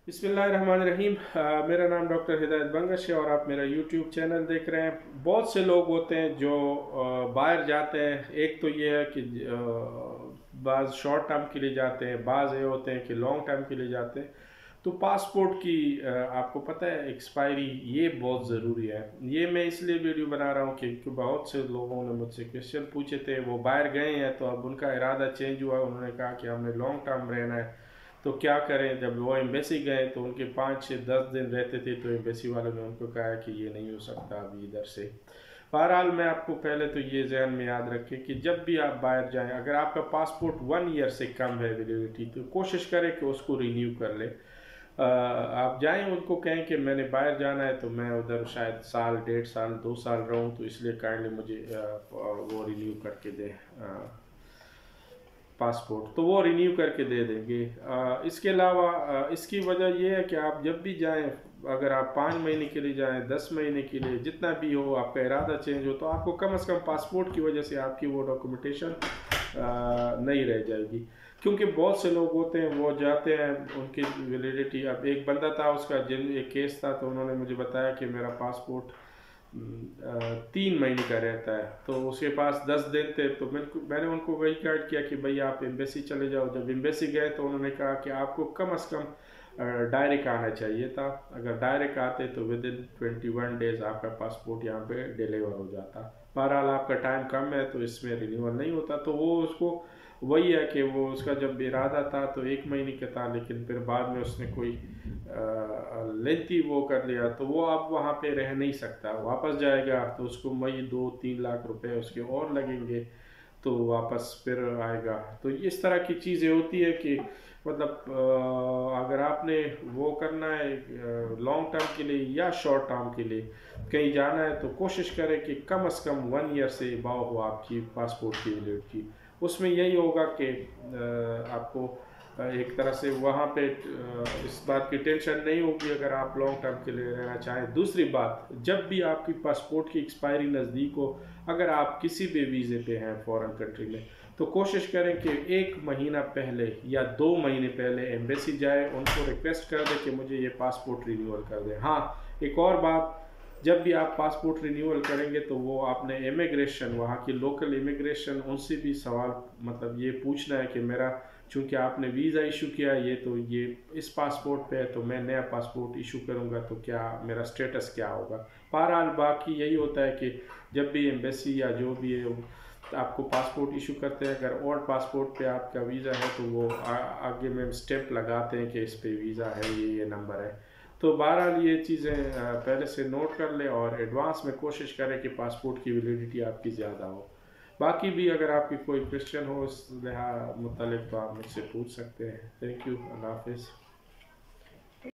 बिस्मिल्लाहिर्रहमानिर्रहीम। मेरा नाम डॉक्टर हिदायत बंगश है और आप मेरा यूट्यूब चैनल देख रहे हैं। बहुत से लोग होते हैं जो बाहर जाते हैं। एक तो ये है कि बाज़ शॉर्ट टर्म के लिए जाते हैं, बाज़ ये होते हैं कि लॉन्ग टर्म के लिए जाते हैं। तो पासपोर्ट की आपको पता है एक्सपायरी ये बहुत ज़रूरी है। ये मैं इसलिए वीडियो बना रहा हूँ कि बहुत से लोगों ने मुझसे क्वेश्चन पूछे थे, वो बाहर गए हैं तो अब उनका इरादा चेंज हुआ। उन्होंने कहा कि हमें लॉन्ग टर्म रहना है, तो क्या करें। जब वो एम्बेसी गए तो उनके 5 से 10 दिन रहते थे, तो एम्बेसी वालों ने उनको कहा कि ये नहीं हो सकता अभी इधर से। बहरहाल मैं आपको पहले तो ये जहन में याद रखें कि जब भी आप बाहर जाएं, अगर आपका पासपोर्ट 1 ईयर से कम है वैलिडिटी, तो कोशिश करें कि उसको रिन्यू कर लें। आप जाएं, उनको कहें कि मैंने बाहर जाना है, तो मैं उधर शायद साल, 1.5 साल, 2 साल रहूं, तो इसलिए काइंडली मुझे वो रिन्यू करके दें पासपोर्ट। तो वो रिन्यू करके दे देंगे। इसके अलावा इसकी वजह यह है कि आप जब भी जाएं, अगर आप 5 महीने के लिए जाएं, 10 महीने के लिए, जितना भी हो, आपका इरादा चेंज हो, तो आपको कम से कम पासपोर्ट की वजह से आपकी वो डॉक्यूमेंटेशन नहीं रह जाएगी। क्योंकि बहुत से लोग होते हैं वो जाते हैं, उनकी वैलिडिटी, अब एक बंदा था, उसका जिन एक केस था, तो उन्होंने मुझे बताया कि मेरा पासपोर्ट 3 महीने का रहता है, तो उसके पास 10 दिन थे। तो मैंने उनको वही गाइड किया कि भाई आप एम्बेसी चले जाओ। जब एम्बेसी गए तो उन्होंने कहा कि आपको कम से कम डायरेक्ट आना चाहिए था। अगर डायरेक्ट आते तो विद इन 21 डेज आपका पासपोर्ट यहाँ पे डिलीवर हो जाता। बहरहाल आपका टाइम कम है तो इसमें रिन्यूअल नहीं होता। तो वो उसको वही है कि वो उसका जब इरादा था तो 1 महीने का था, लेकिन फिर बाद में उसने कोई लेंथी वो कर लिया, तो वो अब वहाँ पे रह नहीं सकता। वापस जाएगा तो उसको वही 2-3 लाख रुपए उसके और लगेंगे, तो वापस फिर आएगा। तो इस तरह की चीज़ें होती है कि मतलब अगर आपने वो करना है लॉन्ग टर्म के लिए या शॉर्ट टर्म के लिए कहीं जाना है, तो कोशिश करें कि कम से कम 1 ईयर से अबव हो आपकी पासपोर्ट की वैलिडिटी। उसमें यही होगा कि आपको एक तरह से वहाँ पे इस बात की टेंशन नहीं होगी अगर आप लॉन्ग टर्म के लिए रहना चाहें। दूसरी बात, जब भी आपकी पासपोर्ट की एक्सपायरी नज़दीक हो, अगर आप किसी भी वीज़े पे हैं फॉरेन कंट्री में, तो कोशिश करें कि 1 महीना पहले या 2 महीने पहले एम्बेसी जाए, उनको रिक्वेस्ट कर दें कि मुझे ये पासपोर्ट रिन्यूअल कर दें। हाँ, एक और बात, जब भी आप पासपोर्ट रिन्यूअल करेंगे तो वो आपने इमिग्रेशन, वहाँ की लोकल इमिग्रेशन, उनसे भी सवाल मतलब ये पूछना है कि मेरा, चूँकि आपने वीज़ा इशू किया ये, तो ये इस पासपोर्ट पे है, तो मैं नया पासपोर्ट इशू करूँगा तो क्या मेरा स्टेटस क्या होगा। बहरहाल बाकी यही होता है कि जब भी एम्बेसी या जो भी है आपको पासपोर्ट इशू करते हैं, अगर ओल्ड पासपोर्ट पे आपका वीज़ा है तो वो आगे में स्टेम्प लगाते हैं कि इस पे वीज़ा है, ये नंबर है। तो बहरहाल ये चीज़ें पहले से नोट कर लें और एडवांस में कोशिश करें कि पासपोर्ट की वैलिडिटी आपकी ज़्यादा हो। बाकी भी अगर आपकी कोई क्वेश्चन हो इस मुतालिक तो आप मुझसे पूछ सकते हैं। Thank you. अल्लाह हाफिज़।